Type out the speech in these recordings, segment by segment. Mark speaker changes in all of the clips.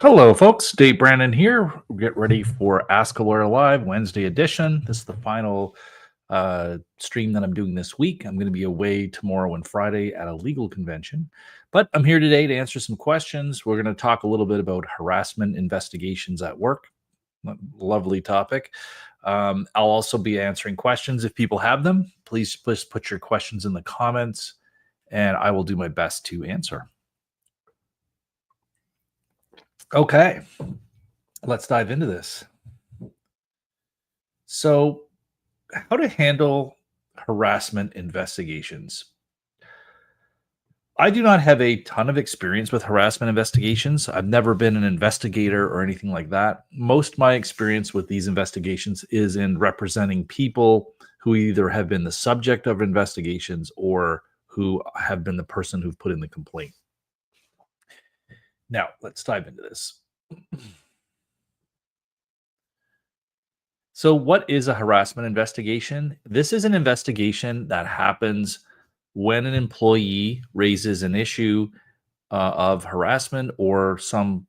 Speaker 1: Hello, folks. Dave Brannen here. Get ready for Ask a Lawyer Live Wednesday edition. This is the final stream that I'm doing this week. I'm going to be away tomorrow and Friday at a legal convention, but I'm here today to answer some questions. We're going to talk a little bit about harassment investigations at work. Lovely topic. I'll also be answering questions if people have them. Please put your questions in the comments, and I will do my best to answer. Okay, let's dive into this. So, how to handle harassment investigations. I do not have a ton of experience with harassment investigations. I've never been an investigator or anything like that. Most of my experience with these investigations is in representing people who either have been the subject of investigations or who have been the person who've put in the complaint. Now, let's dive into this. So, what is a harassment investigation? This is an investigation that happens when an employee raises an issue of harassment or some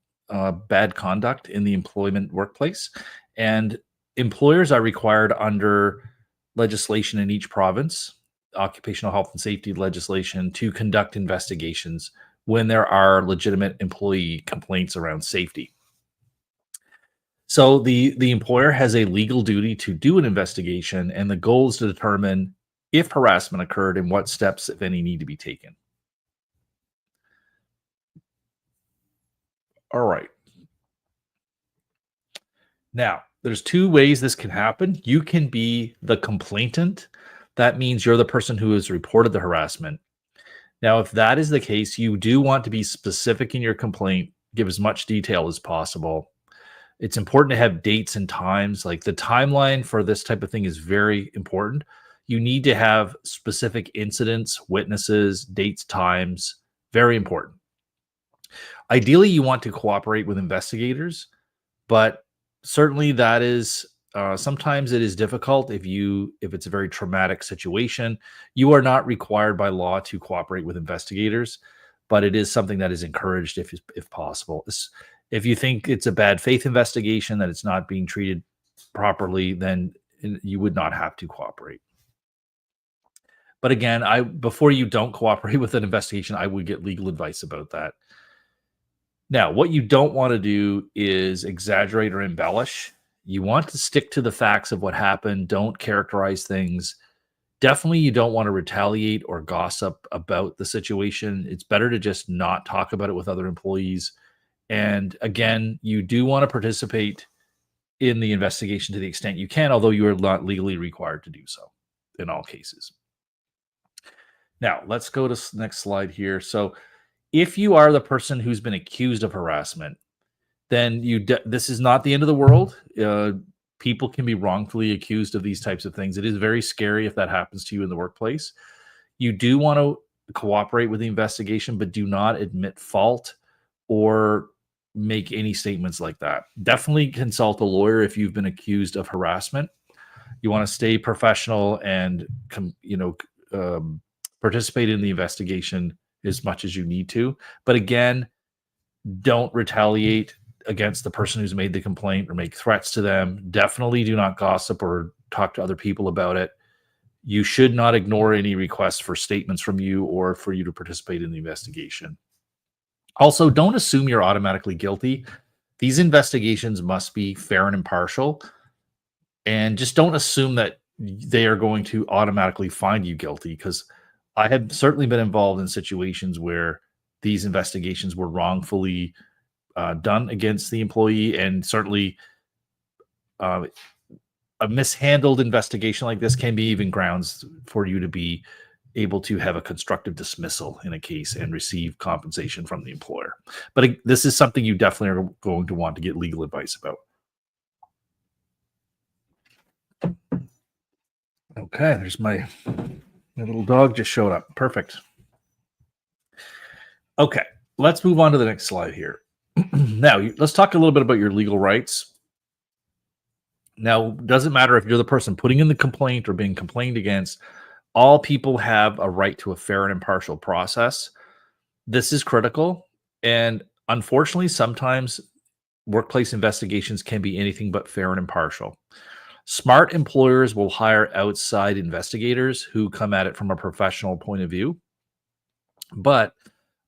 Speaker 1: bad conduct in the employment workplace. And employers are required under legislation in each province, occupational health and safety legislation, to conduct investigations when there are legitimate employee complaints around safety. So the employer has a legal duty to do an investigation, and the goal is to determine if harassment occurred and what steps, if any, need to be taken. All right. Now, there's two ways this can happen. You can be the complainant. That means you're the person who has reported the harassment. Now, if that is the case, you do want to be specific in your complaint, give as much detail as possible. It's important to have dates and times. Like the timeline for this type of thing is very important. You need to have specific incidents, witnesses, dates, times. Very important. Ideally, you want to cooperate with investigators, but certainly that is sometimes it is difficult if it's a very traumatic situation. You are not required by law to cooperate with investigators, but it is something that is encouraged if possible. If you think it's a bad faith investigation, that it's not being treated properly, then you would not have to cooperate. But again, before you don't cooperate with an investigation, I would get legal advice about that. Now, what you don't want to do is exaggerate or embellish. You want to stick to the facts of what happened. Don't characterize things. Definitely, you don't want to retaliate or gossip about the situation. It's better to just not talk about it with other employees. And again, you do want to participate in the investigation to the extent you can, although you are not legally required to do so in all cases. Now, let's go to the next slide here. So, if you are the person who's been accused of harassment, then this is not the end of the world. People can be wrongfully accused of these types of things. It is very scary if that happens to you in the workplace. You do want to cooperate with the investigation, but do not admit fault or make any statements like that. Definitely consult a lawyer if you've been accused of harassment. You want to stay professional and participate in the investigation as much as you need to. But again, don't retaliate against the person who's made the complaint or make threats to them. Definitely do not gossip or talk to other people about it. You should not ignore any requests for statements from you or for you to participate in the investigation. Also, don't assume you're automatically guilty. These investigations must be fair and impartial. And just don't assume that they are going to automatically find you guilty, because I have certainly been involved in situations where these investigations were wrongfully done against the employee, and certainly a mishandled investigation like this can be even grounds for you to be able to have a constructive dismissal in a case and receive compensation from the employer. But this is something you definitely are going to want to get legal advice about. Okay, there's my little dog just showed up. Perfect. Okay, let's move on to the next slide here. Now, let's talk a little bit about your legal rights. Now, it doesn't matter if you're the person putting in the complaint or being complained against. All people have a right to a fair and impartial process. This is critical. And unfortunately, sometimes workplace investigations can be anything but fair and impartial. Smart employers will hire outside investigators who come at it from a professional point of view. But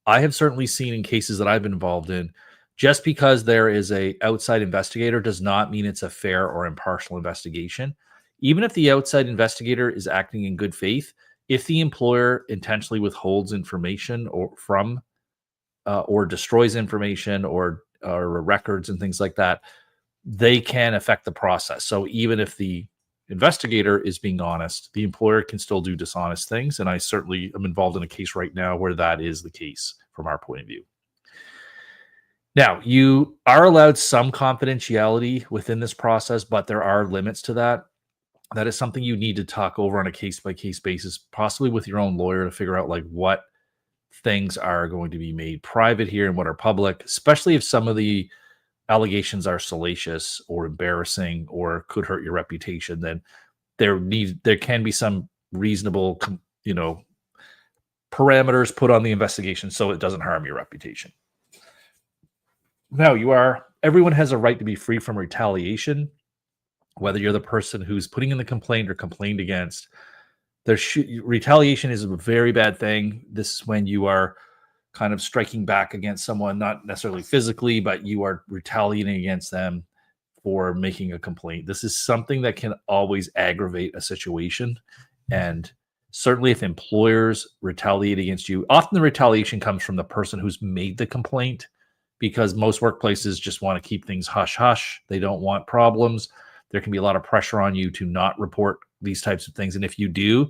Speaker 1: I have certainly seen in cases that I've been involved in, just because there is a outside investigator does not mean it's a fair or impartial investigation. Even if the outside investigator is acting in good faith, if the employer intentionally withholds information or destroys information or records and things like that, they can affect the process. So even if the investigator is being honest, the employer can still do dishonest things. And I certainly am involved in a case right now where that is the case from our point of view. Now, you are allowed some confidentiality within this process, but there are limits to that. That is something you need to talk over on a case-by-case basis, possibly with your own lawyer, to figure out like what things are going to be made private here and what are public, especially if some of the allegations are salacious or embarrassing or could hurt your reputation. Then there can be some reasonable, parameters put on the investigation so it doesn't harm your reputation. Now, everyone has a right to be free from retaliation, whether you're the person who's putting in the complaint or complained against. Retaliation is a very bad thing. This is when you are kind of striking back against someone, not necessarily physically, but you are retaliating against them for making a complaint. This is something that can always aggravate a situation. And certainly if employers retaliate against you, often the retaliation comes from the person who's made the complaint, because most workplaces just want to keep things hush-hush. They don't want problems. There can be a lot of pressure on you to not report these types of things. And if you do,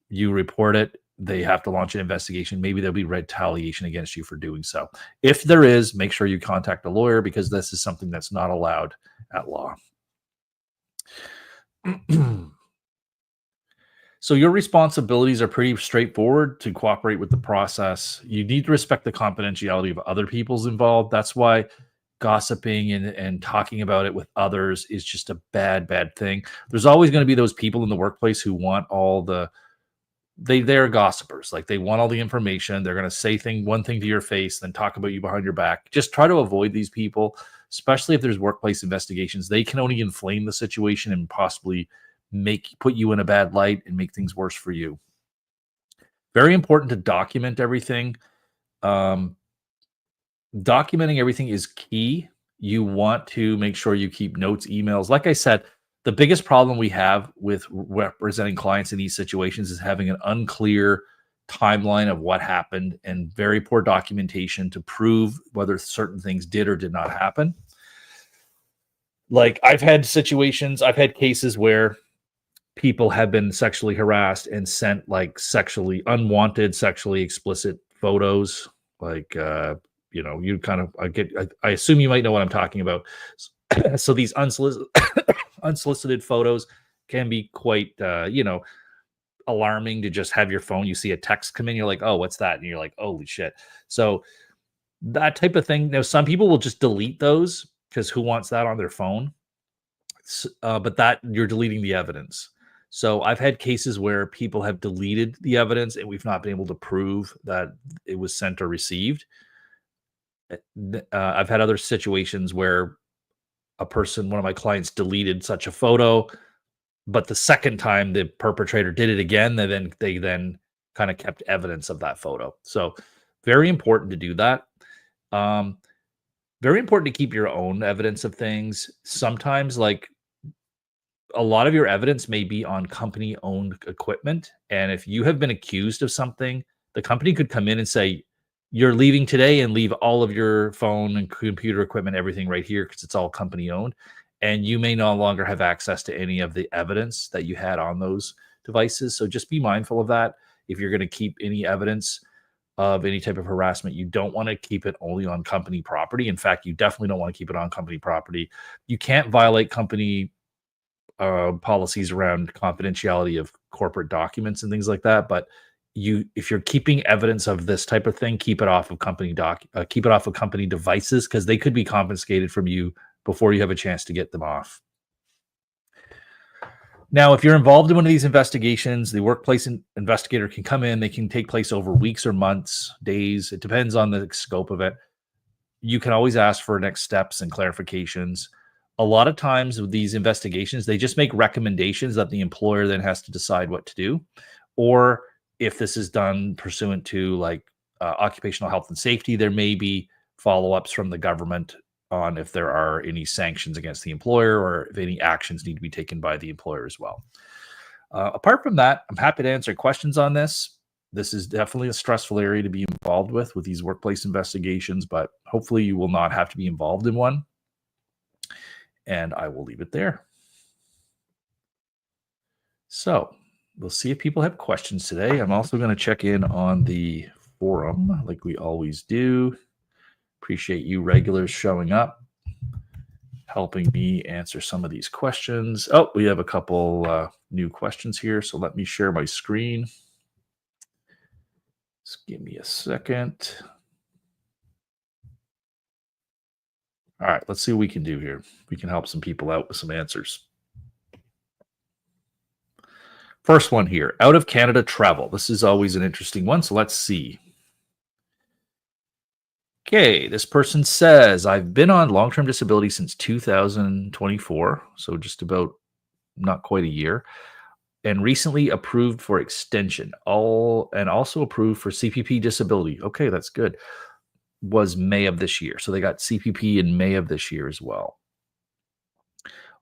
Speaker 1: you report it, they have to launch an investigation. Maybe there'll be retaliation against you for doing so. If there is, make sure you contact a lawyer, because this is something that's not allowed at law. So your responsibilities are pretty straightforward to cooperate with the process. You need to respect the confidentiality of other people's involved. That's why gossiping and talking about it with others is just a bad thing. There's always going to be those people in the workplace who want they're gossipers. Like, they want all the information. They're going to say one thing to your face, then talk about you behind your back. Just try to avoid these people, especially if there's workplace investigations. They can only inflame the situation and possibly put you in a bad light and make things worse for you. Very important to document everything. Documenting everything is key. You want to make sure you keep notes, emails. Like I said, the biggest problem we have with representing clients in these situations is having an unclear timeline of what happened and very poor documentation to prove whether certain things did or did not happen. Like, I've had cases where people have been sexually harassed and sent like unwanted, sexually explicit photos. Like, you kind of, I assume you might know what I'm talking about. So these unsolicited photos can be quite, alarming to just have your phone. You see a text come in, you're like, oh, what's that? And you're like, holy shit. So that type of thing. Now, some people will just delete those because who wants that on their phone? But that you're deleting the evidence. So I've had cases where people have deleted the evidence and we've not been able to prove that it was sent or received. I've had other situations where one of my clients, deleted such a photo, but the second time the perpetrator did it again, they then kind of kept evidence of that photo. So very important to do that. Very important to keep your own evidence of things. Sometimes, like, a lot of your evidence may be on company-owned equipment. And if you have been accused of something, the company could come in and say, you're leaving today and leave all of your phone and computer equipment, everything right here, because it's all company-owned. And you may no longer have access to any of the evidence that you had on those devices. So just be mindful of that. If you're going to keep any evidence of any type of harassment, you don't want to keep it only on company property. In fact, you definitely don't want to keep it on company property. You can't violate company policies around confidentiality of corporate documents and things like that. But if you're keeping evidence of this type of thing, keep it off of company devices, because they could be confiscated from you before you have a chance to get them off. Now, if you're involved in one of these investigations, the workplace investigator can come in. They can take place over weeks or months, days. It depends on the scope of it. you can always ask for next steps and clarifications. A lot of times with these investigations, they just make recommendations that the employer then has to decide what to do. Or if this is done pursuant to like occupational health and safety, there may be follow ups from the government on if there are any sanctions against the employer or if any actions need to be taken by the employer as well. Apart from that, I'm happy to answer questions on this. This is definitely a stressful area to be involved with these workplace investigations, but hopefully you will not have to be involved in one. And I will leave it there. So we'll see if people have questions today. I'm also going to check in on the forum like we always do. Appreciate you regulars showing up, helping me answer some of these questions. Oh, we have a couple new questions here. So let me share my screen. Just give me a second. All right, let's see what we can do here. We can help some people out with some answers. First one here, out of Canada travel. This is always an interesting one, so let's see. Okay, this person says, I've been on long-term disability since 2024, so just about not quite a year, and recently approved for extension, and also approved for CPP disability. Okay, that's good. Was May of this year. So they got CPP in May of this year as well.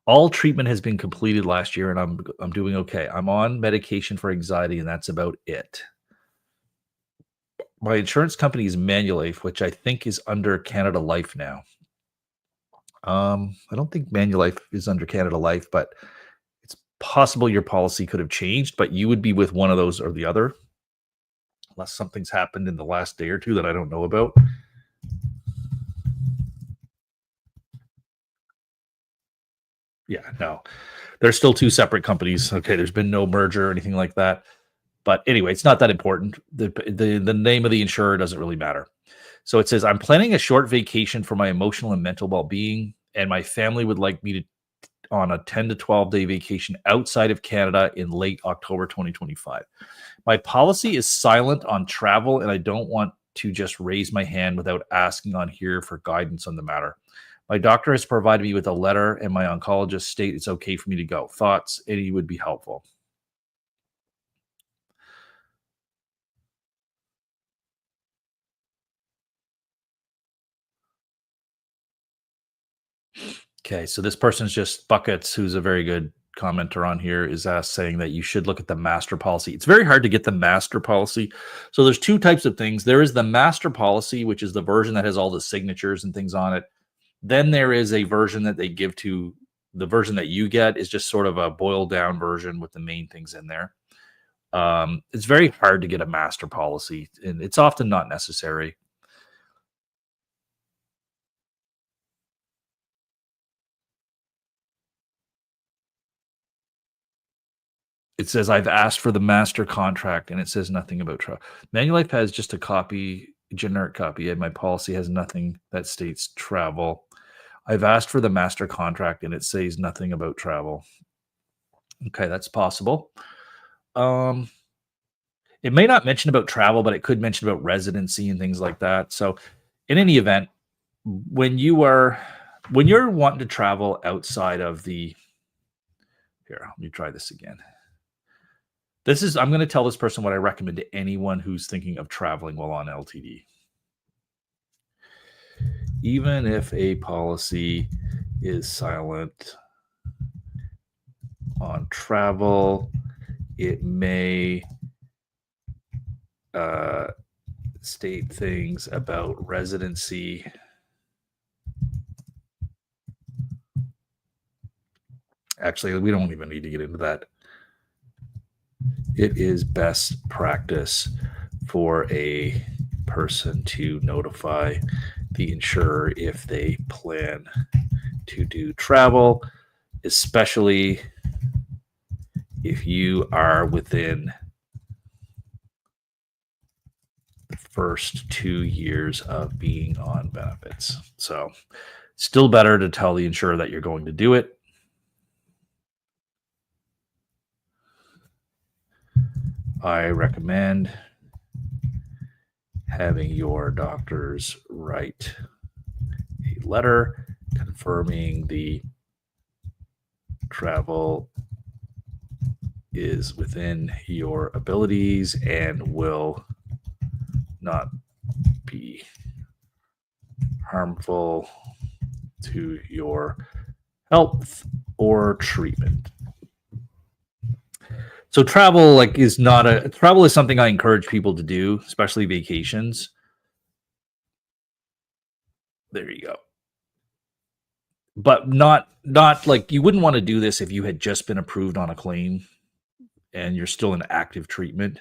Speaker 1: All treatment has been completed last year, and I'm doing okay. I'm on medication for anxiety, and that's about it. My insurance company is Manulife, which I think is under Canada Life now. I don't think Manulife is under Canada Life, but it's possible your policy could have changed, but you would be with one of those or the other, unless something's happened in the last day or two that I don't know about. Yeah, no, they're still two separate companies. Okay, there's been no merger or anything like that. But anyway, it's not that important. The name of the insurer doesn't really matter. So it says, I'm planning a short vacation for my emotional and mental well-being, and my family would like me to on a 10 to 12-day vacation outside of Canada in late October 2025. My policy is silent on travel, and I don't want to just raise my hand without asking on here for guidance on the matter. My doctor has provided me with a letter, and my oncologist state it's okay for me to go. Thoughts? Any would be helpful. Okay, so this person's just Buckets, who's a very good commenter on here, is saying that you should look at the master policy. It's very hard to get the master policy. So there's two types of things. There is the master policy, which is the version that has all the signatures and things on it. Then there is a version that they give to the version that you get is just sort of a boiled down version with the main things in there. It's very hard to get a master policy, and it's often not necessary. It says, I've asked for the master contract, and it says nothing about travel. Manulife has just a copy, generic copy, and my policy has nothing that states travel. I've asked for the master contract, and it says nothing about travel. Okay, that's possible. It may not mention about travel, but it could mention about residency and things like that. So in any event, when you're wanting to travel outside of the here, let me try this again. I'm going to tell this person what I recommend to anyone who's thinking of traveling while on LTD. Even if a policy is silent on travel, it may state things about residency. Actually, we don't even need to get into that. It is best practice for a person to notify the insurer if they plan to do travel, especially if you are within the first 2 years of being on benefits. So still better to tell the insurer that you're going to do it. I recommend having your doctors write letter confirming the travel is within your abilities and will not be harmful to your health or treatment. So travel travel is something I encourage people to do, especially vacations. There you go. But not like you wouldn't want to do this if you had just been approved on a claim and you're still in active treatment.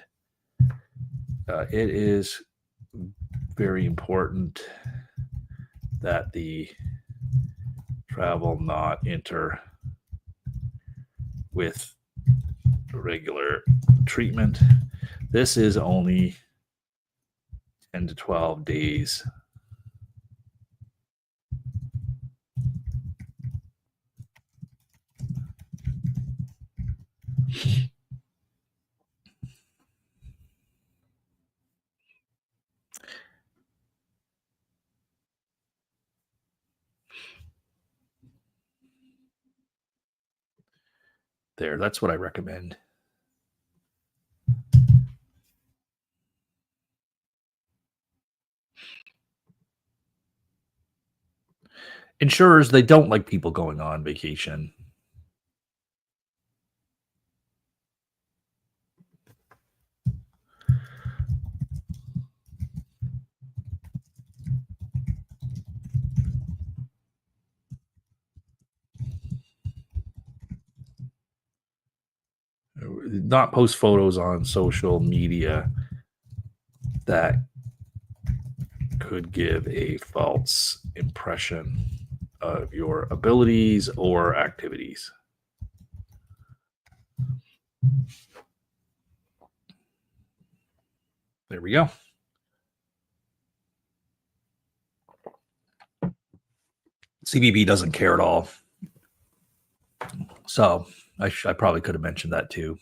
Speaker 1: It is very important that the travel not enter with regular treatment. This is only 10 to 12 days. There, that's what I recommend. Insurers, they don't like people going on vacation. Not post photos on social media that could give a false impression of your abilities or activities. There we go. CBP doesn't care at all. So I probably could have mentioned that too.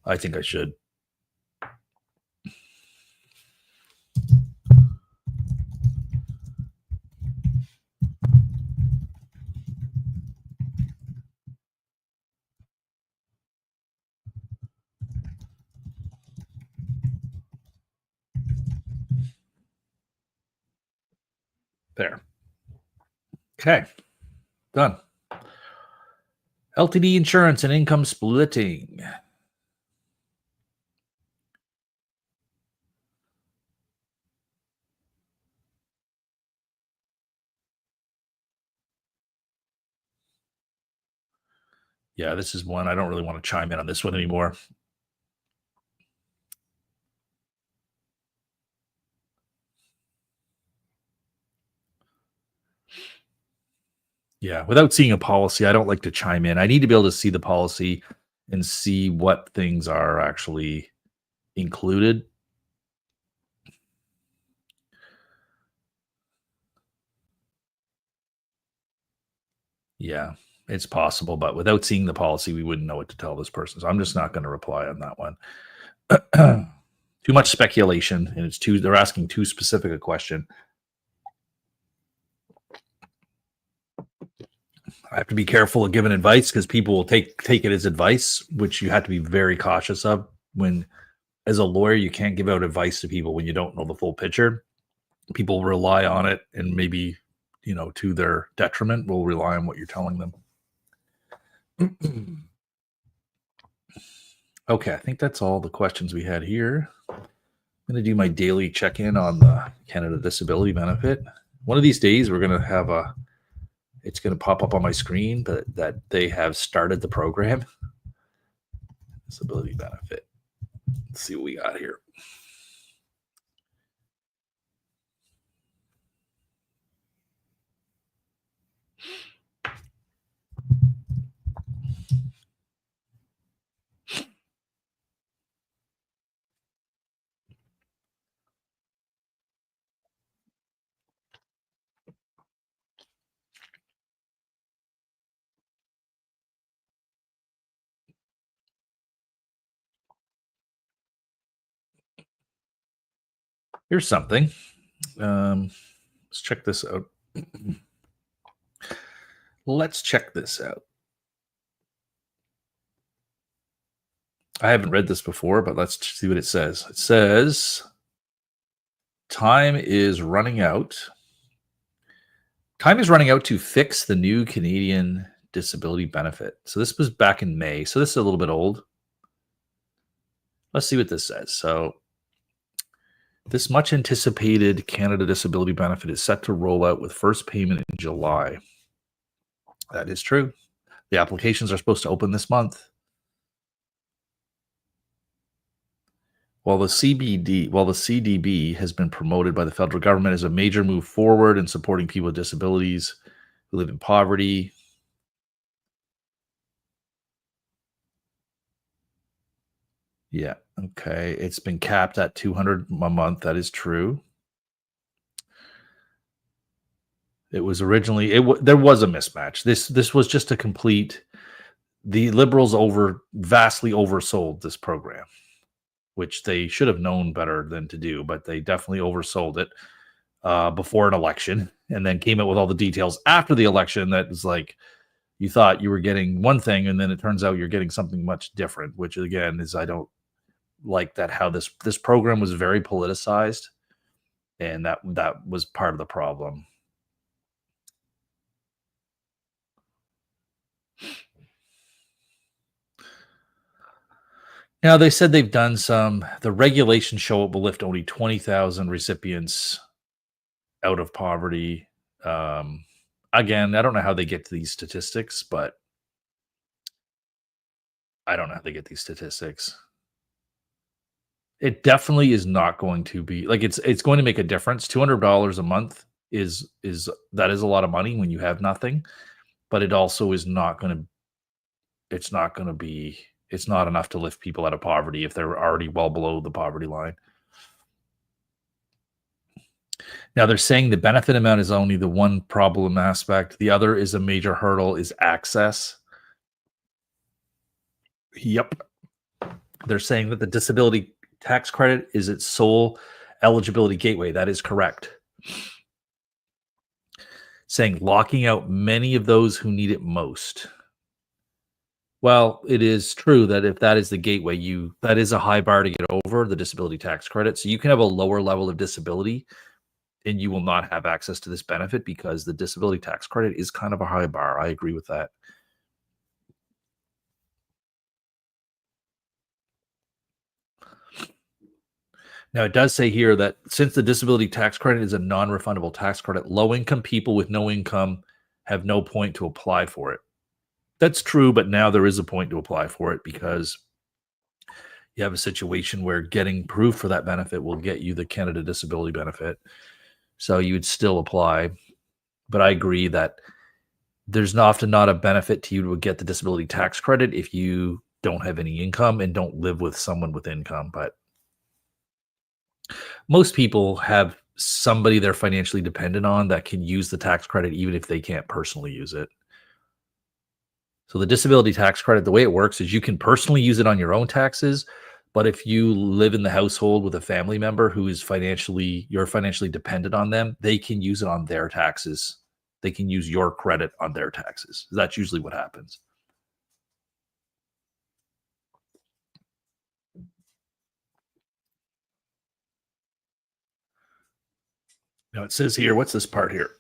Speaker 1: I think I should. There. Okay. Done. LTD insurance and income splitting. Yeah, this is one I don't really want to chime in on this one anymore. Yeah, without seeing a policy, I don't like to chime in. I need to be able to see the policy and see what things are actually included. Yeah, it's possible, but without seeing the policy, we wouldn't know what to tell this person. So I'm just not going to reply on that one. Too much speculation, and they're asking too specific a question. I have to be careful of giving advice because people will take it as advice, which you have to be very cautious of. When, as a lawyer, you can't give out advice to people when you don't know the full picture. People rely on it, and maybe, to their detriment, will rely on what you're telling them. Okay, I think that's all the questions we had here. I'm going to do my daily check-in on the Canada Disability Benefit. One of these days, we're going to have it's going to pop up on my screen that they have started the program. Disability Benefit. Let's see what we got here. Here's something. Let's check this out. Let's check this out. I haven't read this before, but let's see what it says. It says, time is running out. Time is running out to fix the new Canadian disability benefit. So this was back in May. So this is a little bit old. Let's see what this says. So this much anticipated Canada disability benefit is set to roll out with first payment in July. That is true. The applications are supposed to open this month. While the CDB has been promoted by the federal government as a major move forward in supporting people with disabilities who live in poverty. Yeah, okay. It's been capped at $200 a month. That is true. It was originally there was a mismatch. This was just a complete. The Liberals vastly oversold this program, which they should have known better than to do, but they definitely oversold it before an election, and then came out with all the details after the election that was like you thought you were getting one thing, and then it turns out you're getting something much different. Which again is I don't like that how this program was very politicized, and that was part of the problem. Now, they said they've done the regulations show it will lift only 20,000 recipients out of poverty. Again, I don't know how they get to these statistics, but I don't know how they get these statistics. It definitely is not going to be like it's going to make a difference. $200 a month is a lot of money when you have nothing, but it also is not going to it's not enough to lift people out of poverty if they're already well below the poverty line. Now they're saying the benefit amount is only the one problem aspect. The other is a major hurdle is access. Yep. They're saying that the disability tax credit is its sole eligibility gateway. That is correct. Saying locking out many of those who need it most. Well, it is true that if that is the gateway, that is a high bar to get over, the disability tax credit. So you can have a lower level of disability and you will not have access to this benefit because the disability tax credit is kind of a high bar. I agree with that. Now, it does say here that since the disability tax credit is a non-refundable tax credit, low-income people with no income have no point to apply for it. That's true, but now there is a point to apply for it because you have a situation where getting proof for that benefit will get you the Canada disability benefit. So you would still apply. But I agree that there's often not a benefit to you to get the disability tax credit if you don't have any income and don't live with someone with income. But most people have somebody they're financially dependent on that can use the tax credit even if they can't personally use it. So the disability tax credit, the way it works is you can personally use it on your own taxes, but if you live in the household with a family member who is you're financially dependent on them, they can use it on their taxes. They can use your credit on their taxes. That's usually what happens. Now it says here, what's this part here?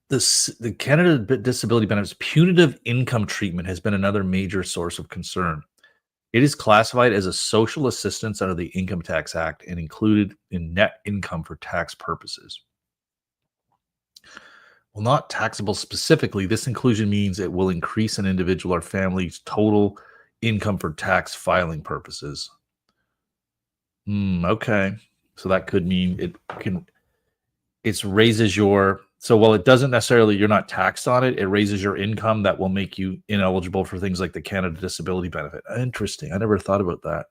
Speaker 1: The Canada Disability Benefits punitive income treatment has been another major source of concern. It is classified as a social assistance under the Income Tax Act and included in net income for tax purposes. While not taxable specifically, this inclusion means it will increase an individual or family's total income for tax filing purposes. Okay. So that could mean it raises while it doesn't necessarily, you're not taxed on it, it raises your income that will make you ineligible for things like the Canada Disability Benefit. Interesting. I never thought about that.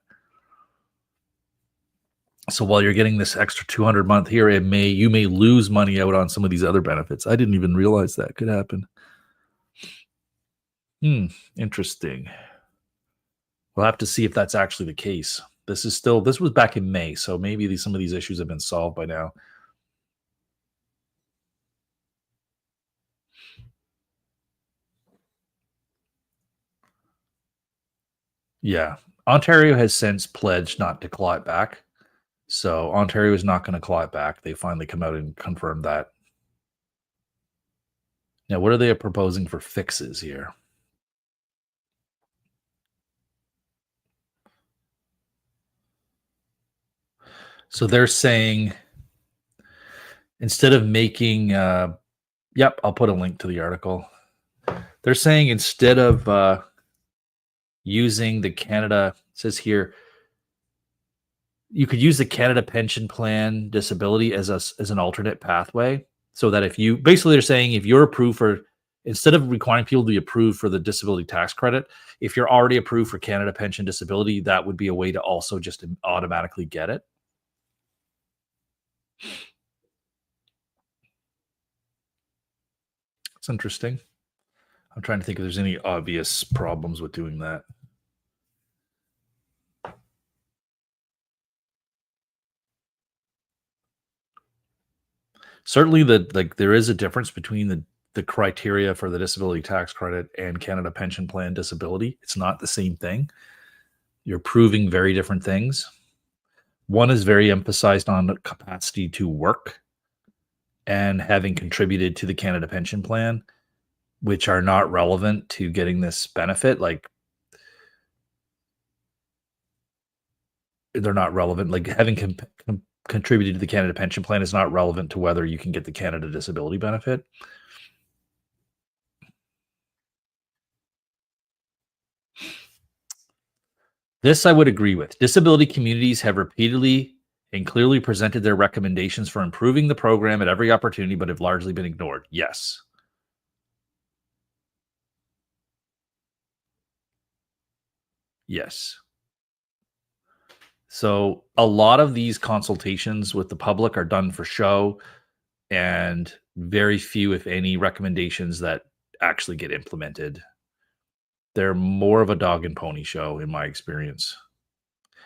Speaker 1: So while you're getting this extra $200 a month here, you may lose money out on some of these other benefits. I didn't even realize that could happen. Interesting. We'll have to see if that's actually the case. This was back in May, so maybe some of these issues have been solved by now. Yeah. Ontario has since pledged not to claw it back. So Ontario is not going to claw it back. They finally come out and confirmed that. Now, what are they proposing for fixes here? So they're saying instead of making, yep, I'll put a link to the article. They're saying instead of using the Canada, it says here, you could use the Canada Pension Plan disability as an alternate pathway, so that if you basically they're saying if you're approved for instead of requiring people to be approved for the disability tax credit, if you're already approved for Canada Pension Disability, that would be a way to also just automatically get it. It's interesting. I'm trying to think if there's any obvious problems with doing that. Certainly, there is a difference between the criteria for the disability tax credit and Canada Pension Plan disability. It's not the same thing. You're proving very different things. One is very emphasized on the capacity to work and having contributed to the Canada Pension Plan, which are not relevant to getting this benefit. Like they're not relevant. Like having contributed to the Canada Pension Plan is not relevant to whether you can get the Canada Disability benefit. This I would agree with. Disability communities have repeatedly and clearly presented their recommendations for improving the program at every opportunity, but have largely been ignored. Yes. Yes. So a lot of these consultations with the public are done for show, and very few, if any, recommendations that actually get implemented. They're more of a dog and pony show in my experience.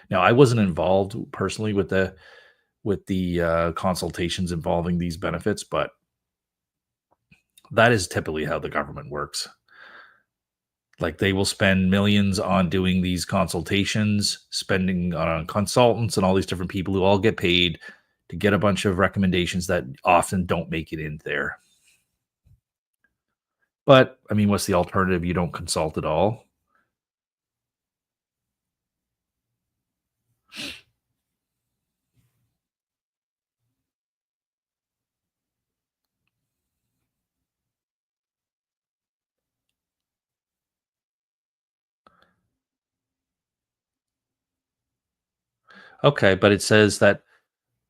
Speaker 1: Now, I wasn't involved personally with the consultations involving these benefits, but that is typically how the government works. Like they will spend millions on doing these consultations, spending on consultants and all these different people who all get paid to get a bunch of recommendations that often don't make it in there. But I mean, what's the alternative? You don't consult at all. Okay, but it says that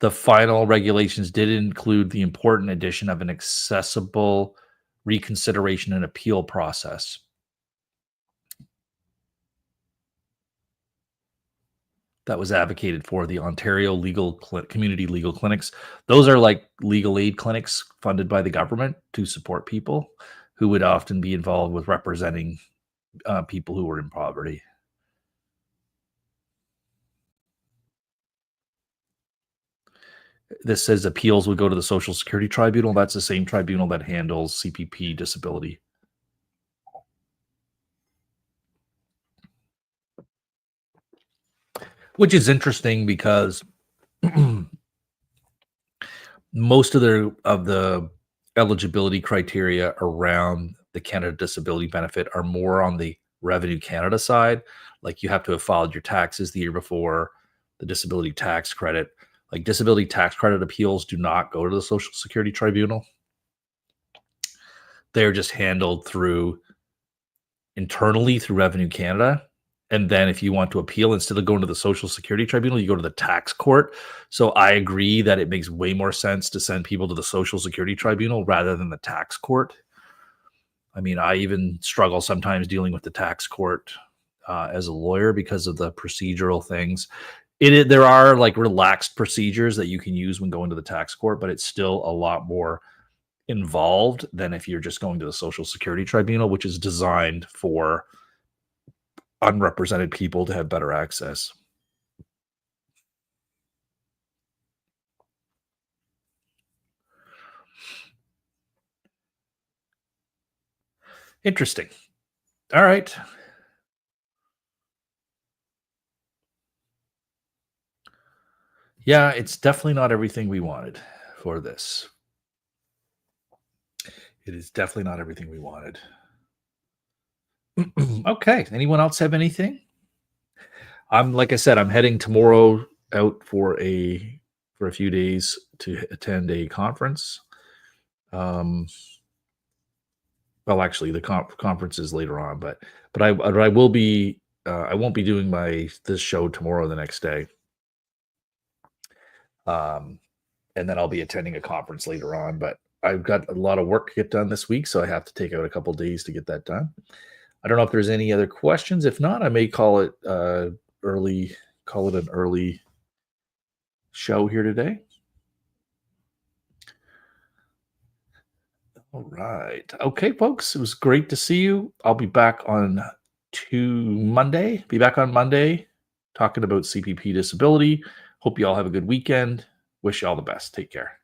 Speaker 1: the final regulations did include the important addition of an accessible reconsideration and appeal process. That was advocated for the Ontario community legal clinics. Those are like legal aid clinics funded by the government to support people who would often be involved with representing people who were in poverty. This says appeals would go to the Social Security Tribunal. That's the same tribunal that handles CPP disability. Which is interesting because most of the eligibility criteria around the Canada Disability benefit are more on the Revenue Canada side. Like you have to have filed your taxes the year before, the disability tax credit. Like disability tax credit appeals do not go to the Social Security Tribunal. They're just handled through internally through Revenue Canada. And then if you want to appeal, instead of going to the Social Security Tribunal, you go to the tax court. So I agree that it makes way more sense to send people to the Social Security Tribunal rather than the tax court. I mean, I even struggle sometimes dealing with the tax court as a lawyer because of the procedural things. There are like relaxed procedures that you can use when going to the tax court, but it's still a lot more involved than if you're just going to the Social Security Tribunal, which is designed for unrepresented people to have better access. Interesting. All right. Yeah, it's definitely not everything we wanted for this. It is definitely not everything we wanted. Okay. Anyone else have anything? I'm like I said, I'm heading tomorrow out for a few days to attend a conference. Um, well, actually, the conference is later on, but I will be I won't be doing this show tomorrow. The next day, um, and then I'll be attending a conference later on. But I've got a lot of work to get done this week, so I have to take out a couple days to get that done. I don't know if there's any other questions. If not, I may early call it an early show here today. All right. Okay, folks. It was great to see you. I'll be back on Monday. Be back on Monday talking about CPP disability. Hope you all have a good weekend. Wish you all the best. Take care.